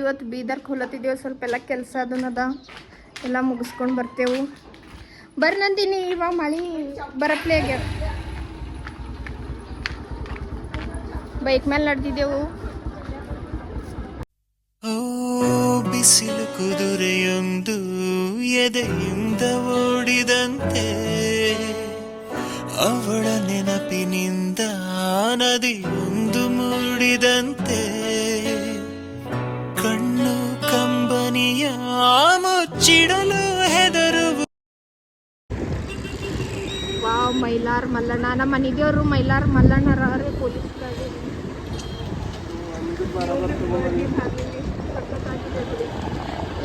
ಇವತ್ತು ಬೀದರ್ಗೆ ಹೊಲತ್ತಿದ್ದೇವೆ. ಸ್ವಲ್ಪ ಎಲ್ಲ ಕೆಲಸ ಅದನ್ನದ ಎಲ್ಲ ಮುಗಿಸ್ಕೊಂಡು ಬರ್ತೇವೆ. ಬರ್ರಿ ನಂದಿನಿ, ಇವಾಗ ಮಳೆ ಬರಪ್ಲೇ ಆಗ್ಯಾರ. ಬೈಕ್ ಮೇಲೆ ನಡೆದಿದ್ದೆವು. ಬಿಸಿಲು ಕುದುರೆಯೊಂದು ಎದೆಯಿಂದ ಓಡಿದಂತೆ, ಅವಳ ನೆನಪಿನಿಂದ ನದಿಯೊಂದು ಮೂಡಿದಂತೆ, ಕಣ್ಣು ಕಂಬನಿಯ ಮುಚ್ಚಿಡಲು ಹೆದರುವು. Wow, Mylar Mallanna. ನಮ್ಮ ಮನೆದೇವರು ಮೈಲಾರ್ ಮಲ್ಲಣ್ಣರೇ ಪೊಲೀಸ್ ಗಾಡಿ.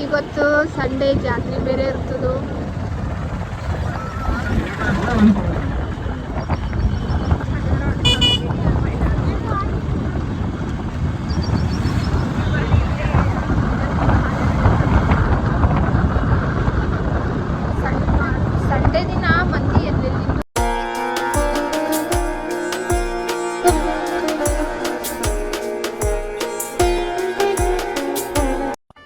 ಇವತ್ತು ಸಂಡೇ, ಜಾತ್ರೆ ಬೇರೆ ಇರ್ತದೆ. ಸಂಡೇ ದಿನ ಮಂದಿ ಎಲ್ಲೆಲ್ಲಿ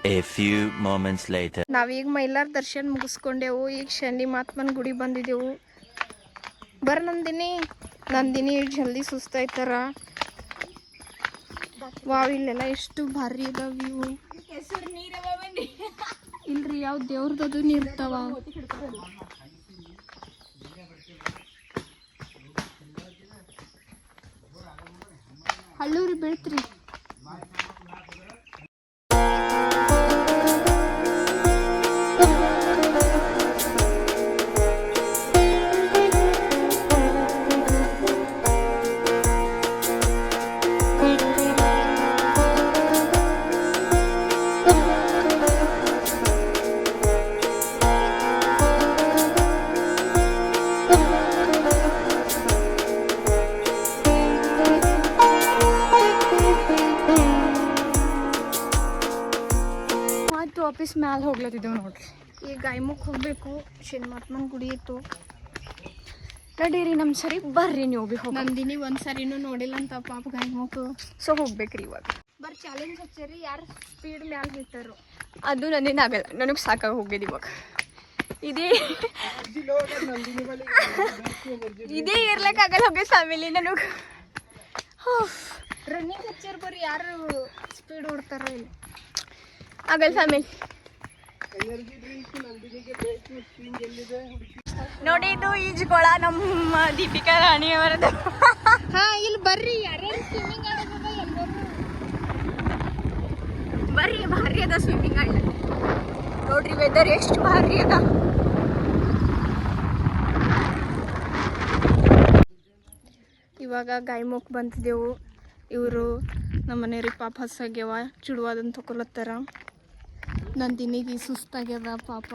A few moments later. ನಾವೀಗ ಮೈಲಾರ್ ದರ್ಶನ ಮುಗಿಸ್ಕೊಂಡೆವು. ಈಗ ಶನಿ ಮಹಾತ್ಮನ ಗುಡಿ ಬಂದಿದ್ದೆವು. ಬರ್ ನಂದಿನಿ ಜಲ್ದಿ ಸುಸ್ತಾಯ್ತಾರ. ವಾವ್, ಇಲ್ಲೆಲ್ಲ ಎಷ್ಟು ಭಾರಿ ಇದಾವ ವ್ಯೂ. ಇಲ್ರಿ, ಯಾವ ದೇವ್ರದ್ದು ನೀರ್ತಾವ. ಹಳ್ಳೂರಿ ಬೀಳ್ತ್ರಿ. ವಾಪಸ್ ಮ್ಯಾಲೆ ಹೋಗ್ಲತ್ತಿದ್ದೇವೆ ನೋಡ್ರಿ. ಈಗ ಗಾಯಮುಖ ಹೋಗ್ಬೇಕು. ಶನಿಮಾತ್ಮನ ಗುಡಿ ಇತ್ತು. ನಡೀರಿ, ನಮ್ಮ ಸರಿ ಬರ್ರಿ. ನೀವು ಭೀ ಹೋಗಿ. ನಂದಿನಿ ಒಂದ್ಸರಿನೂ ನೋಡಿಲ್ಲ ಅಂತ ಪಾಪ ಗಾಯಮುಖ. ಸೊ ಹೋಗ್ಬೇಕ್ರಿ ಇವಾಗ. ಬರ್ರಿ, ಚಾಲೆಂಜ್ ಹಚ್ಚಾರಿ, ಯಾರು ಸ್ಪೀಡ್ ಮ್ಯಾಲೆ ಬಿಟ್ಟಾರು. ಅದು ನನ್ನೇನು ಆಗಲ್ಲ, ನನಗೆ ಸಾಕಾಗಿ ಹೋಗಿದ್ದು ಇವಾಗ. ಇದೇ ಇರ್ಲಿಕ್ಕಾಗಲ್ಲ ಹೋಗಿ ಫ್ಯಾಮಿಲಿ ನನಗೆ. ರನ್ನಿಂಗ್ ಹಚ್ಚಾರ, ಬರ್ರಿ ಯಾರು ಸ್ಪೀಡ್ ಓಡ್ತಾರ ಇಲ್ಲಿ. ಆಗಲ್ ಫ್ಯಾಮಿಲಿ ನೋಡಿ. ಇದು ಈಜ್ಕೊಳ ನಮ್ಮ ದೀಪಿಕಾ ರಾಣಿ ಅವರದ್ದು. ಹಾ, ಇಲ್ಲಿ ಬರ್ರಿ, ಯಾರ್ಯಾರು ಸ್ವಿಮ್ಮಿಂಗ್ ಆಡೋದ ಎಲ್ಲರೂ ಬರ್ರಿ. ಭಾರಿ ಅದ ಸ್ವಿಮ್ಮಿಂಗ್ ಆಡ ನೋಡ್ರಿ. ವೆದರ್ ಎಷ್ಟು ಭಾರಿ ಅದ. ಇವಾಗ ಗಾಯಮುಖ ಬಂತಿದ್ದೆವು. ಇವರು ನಮ್ಮ ಮನೆಯವ್ರಿ ಪಾಪ ಹಸಾಗ್ಯವ, ಚುಡುವಾದನ್ನು ತಗೊಳತ್ತಾರ. ನಂದಿನಿಗೆ ಸುಸ್ತಾಗ್ಯದ ಪಾಪ.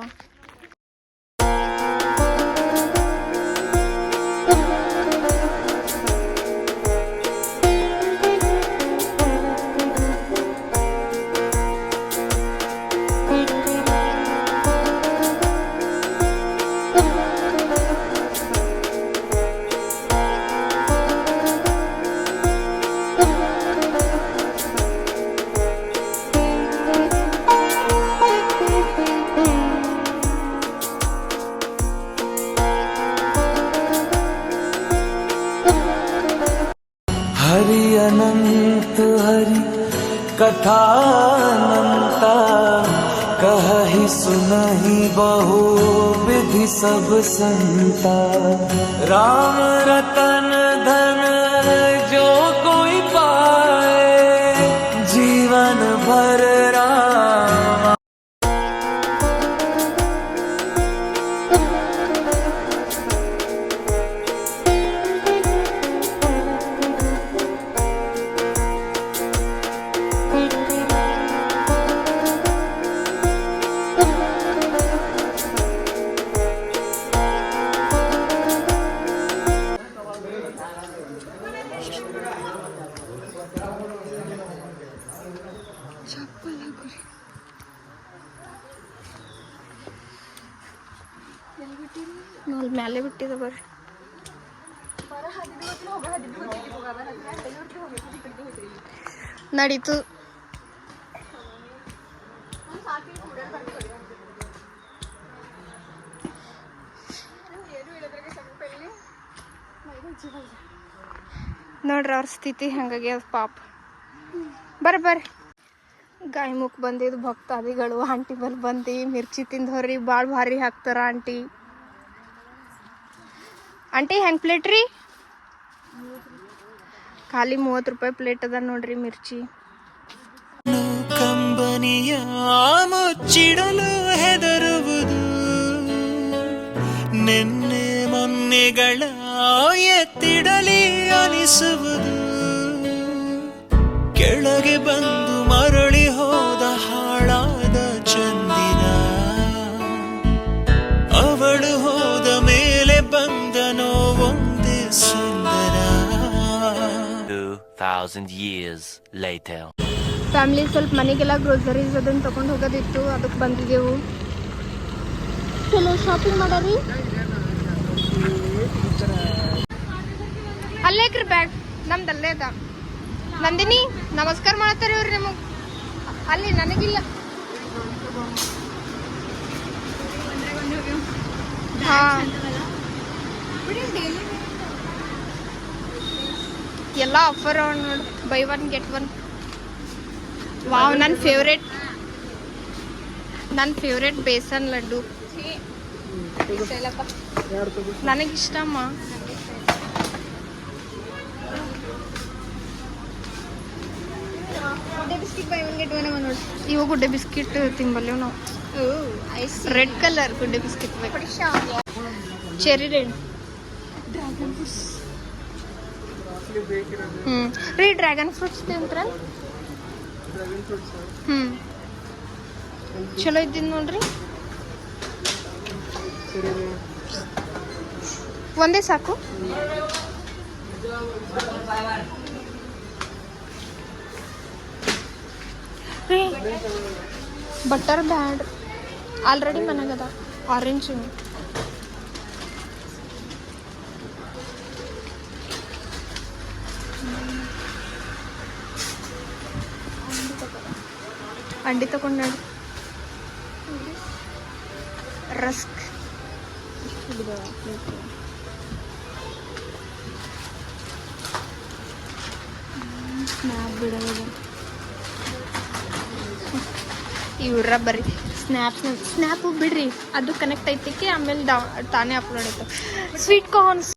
हरि अनंत हरि कथानंता, कहहि सुनहि बहु विधि सब संता, राम रतन धन जो कोई पाए, जीवन भर राम। ಮೇಲೆ ಬಿಟ್ಟಿದೆ ಬರ್ರಿ. ನಡೀತು. ನೋಡ್ರಿ ಅವ್ರ ಸ್ಥಿತಿ ಹಂಗಾಗಿ ಅದು ಪಾಪ. ಬರ್ರಿ ಗಾಯಮುಖ ಬಂದಿದ್ದು ಭಕ್ತಾದಿಗಳು ಆಂಟಿ ಬಲ್ ಬಂದು ಮಿರ್ಚಿ ತಿಂದವ್ರಿ. ಭಾಳ ಭಾರಿ ಹಾಕ್ತಾರ ಆಂಟಿ. ಆಂಟಿ ಹೆಂಗೆ ಪ್ಲೇಟ್ ರೀ? ಖಾಲಿ 30 ರೂಪಾಯಿ ಪ್ಲೇಟ್ ಅದ ನೋಡ್ರಿ ಮಿರ್ಚಿ. ಕಂಬನಿಯ ಮುಚ್ಚಿಡಲು ಹೆದರುವುದು, ನಿನ್ನೆ ಮೊನ್ನೆಗಳ ಎತ್ತಿಡಲಿ ಅನಿಸುವುದು, ಕೆಳಗೆ ಬಂದು ಮರಳಿ ಹೋದ ಹಾಳಾದ ಚಂದಿರ, ಅವಳು ಹೋದ ಮೇಲೆ ಬಂದನೋ ಒಂದೇ ಸುಂದರ. 2000 years later. ಫ್ಯಾಮಿಲಿ ಸ್ವಲ್ಪ ಮನೆಗೆಲ್ಲ ಗ್ರೋಸರೀಸ್ ಅದನ್ನು ತೊಗೊಂಡು ಹೋಗೋದಿತ್ತು, ಅದಕ್ಕೆ ಬಂದಿದ್ದೆವು. ಚಲೋ ಶಾಪಿಂಗ್ ಮಾಡೋರಿ. ಅಲ್ಲೇಕ್ರಿ ಬ್ಯಾಗ್ ನಮ್ದು ಅಲ್ಲೇ ಅದ. ನಂದಿನಿ ನಮಸ್ಕಾರ ಮಾಡತ್ತಾರೆ ಇವ್ರಿ ನಿಮಗೆ. ಅಲ್ಲಿ ನನಗಿಲ್ಲ. ಹಾಂ ಎಲ್ಲ ಆಫರ್ ಅವ ನೋಡಿ. By 1 get 1. ವಾವ್, ನನ್ನ ಫೇವ್ರೇಟ್ ಬೇಸನ್ ಲಡ್ಡು. ನನಗಿಷ್ಟಮ್ಮ. ಇವು ಗುಡ್ಡೆ ಬಿಸ್ಕಿಟ್ ತಿಂಬಲ್ಲೇವು ನಾವು. ರೆಡ್ ಕಲರ್ ಗುಡ್ಡೆ ಬಿಸ್ಕಿಟ್ ಬೇಕು. Cherry red dragon fruits. ರೀ ಡ್ರ್ಯಾಗನ್ ಫ್ರೂಟ್ಸ್ ತಿಂತ್ರ? ಚಲೋ ಇದ್ದೀನಿ ನೋಡ್ರಿ. ಒಂದೇ ಸಾಕು. ರೀ ಬಟರ್ ಬ್ಯಾಡ್ ಆಲ್ರೆಡಿ ಮನೆಗದ. ಆರೆಂಜ್ ಅಂಡಿ ತಗೊಂಡು ರಸ್ಕ್. ಇವ್ರ ಬರ್ರಿ ಸ್ನ್ಯಾಪ್ ಬಿಡ್ರಿ, ಅದು ಕನೆಕ್ಟ್ ಐತಿಕ್ಕೆ ಆಮೇಲೆ ತಾನೇ ಅಪ್ಲೋಡ್ ಆಯ್ತು. ಸ್ವೀಟ್ ಕಾರ್ನ್ಸ್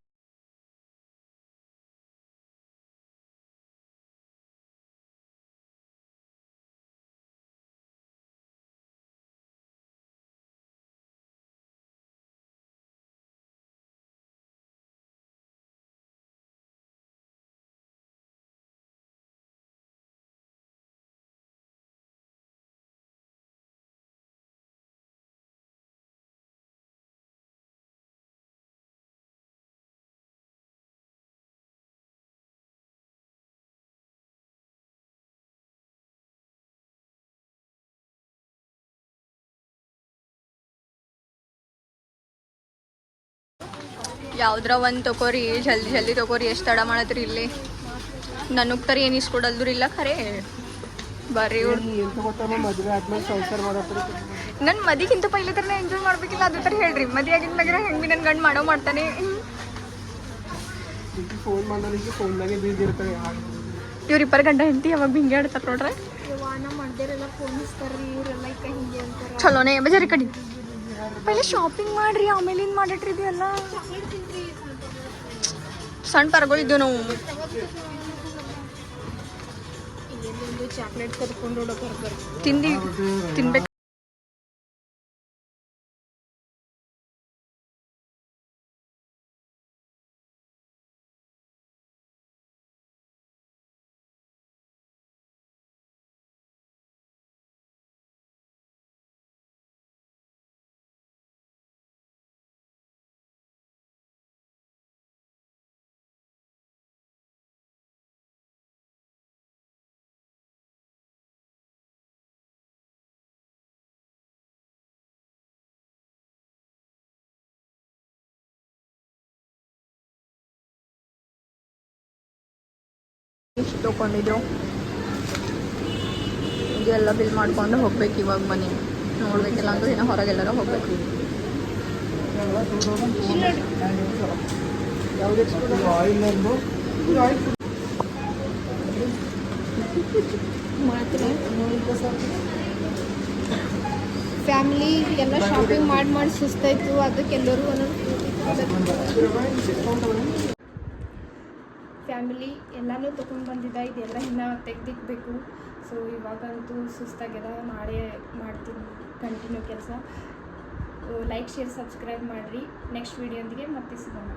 ಯಾವ್ದ್ರ ಒಂದು ತಗೋರಿ, ಜಲ್ದಿ ತಗೋರಿ. ಎಷ್ಟು ತಡ ಮಾಡತ್ರಿ ಇಲ್ಲಿ? ನನಗೆ ತರ ಏನು ಇಸ್ಕೊಡಲ್ದ್ರಿ ಇಲ್ಲ ಖರೆ ಬರ್ರಿ. ನನ್ನ ಮದಿಗಿಂತ ಪೈಲೆ ಥರ ಎಂಜಾಯ್ ಮಾಡ್ಬೇಕಿಲ್ಲ, ಅದೇ ಥರ ಹೇಳ್ರಿ. ಮದಿ ಆಗಿನ ಮ್ಯಾಗ ಹೆಂಗೆ ನನ್ನ ಗಂಡು ಮಾಡೋ ಮಾಡ್ತಾನೆ. ಇವ್ರಿಬ್ಬರು ಗಂಡ ಹೆಂಡತಿ ಯಾವಾಗ ಹಿಂಗೆ ಆಡ್ತಾರೆ ನೋಡ್ರೆ. ಚಲೋನೇ ಬಜಾರಿ ಕಡಿ. ಪೈಲೆ ಶಾಪಿಂಗ್ ಮಾಡ್ರಿ, ಆಮೇಲೆ ಏನು ಮಾಡಿಟ್ರಿ ಇದೆಲ್ಲ. ಸಣ್ಣ ಪರಗಳಿದ್ದೆವು ನಾವು. ಚಾಕ್ಲೇಟ್ ಕರ್ಕೊಂಡು ತಿನ್ಬೇಕು. ಇಷ್ಟು ತೊಗೊಂಡಿದ್ರು. ಇದೆಲ್ಲ ಬಿಲ್ ಮಾಡ್ಕೊಂಡು ಹೋಗ್ಬೇಕು ಇವಾಗ ಮನೆಗೆ. ನೋಡ್ಬೇಕಿಲ್ಲ ಅಂದ್ರೆ ಇನ್ನು ಹೊರಗೆಲ್ಲರ ಹೋಗ್ಬೇಕು. ಮಾತ್ರ ಫ್ಯಾಮಿಲಿ ಎಲ್ಲ ಶಾಪಿಂಗ್ ಮಾಡಿ ಸುಸ್ತಾಯಿತು. ಅದಕ್ಕೆ ಎಲ್ಲರೂ ಫ್ಯಾಮಿಲಿ ಎಲ್ಲನೂ ತೊಗೊಂಡು ಬಂದಿದ್ದ. ಇದೆಲ್ಲ ಇನ್ನೂ ತೆಗ್ದಿಕ್ಬೇಕು. ಸೊ ಇವಾಗಂತೂ ಸುಸ್ತಾಗ್ಯದ. ನಾಳೆ ಮಾಡ್ತೀನಿ ಕಂಟಿನ್ಯೂ ಕೆಲಸ. ಲೈಕ್ ಶೇರ್ ಸಬ್ಸ್ಕ್ರೈಬ್ ಮಾಡಿರಿ. ನೆಕ್ಸ್ಟ್ ವೀಡಿಯೋಂದಿಗೆ ಮತ್ತೆ ಸಿಗೋಣ.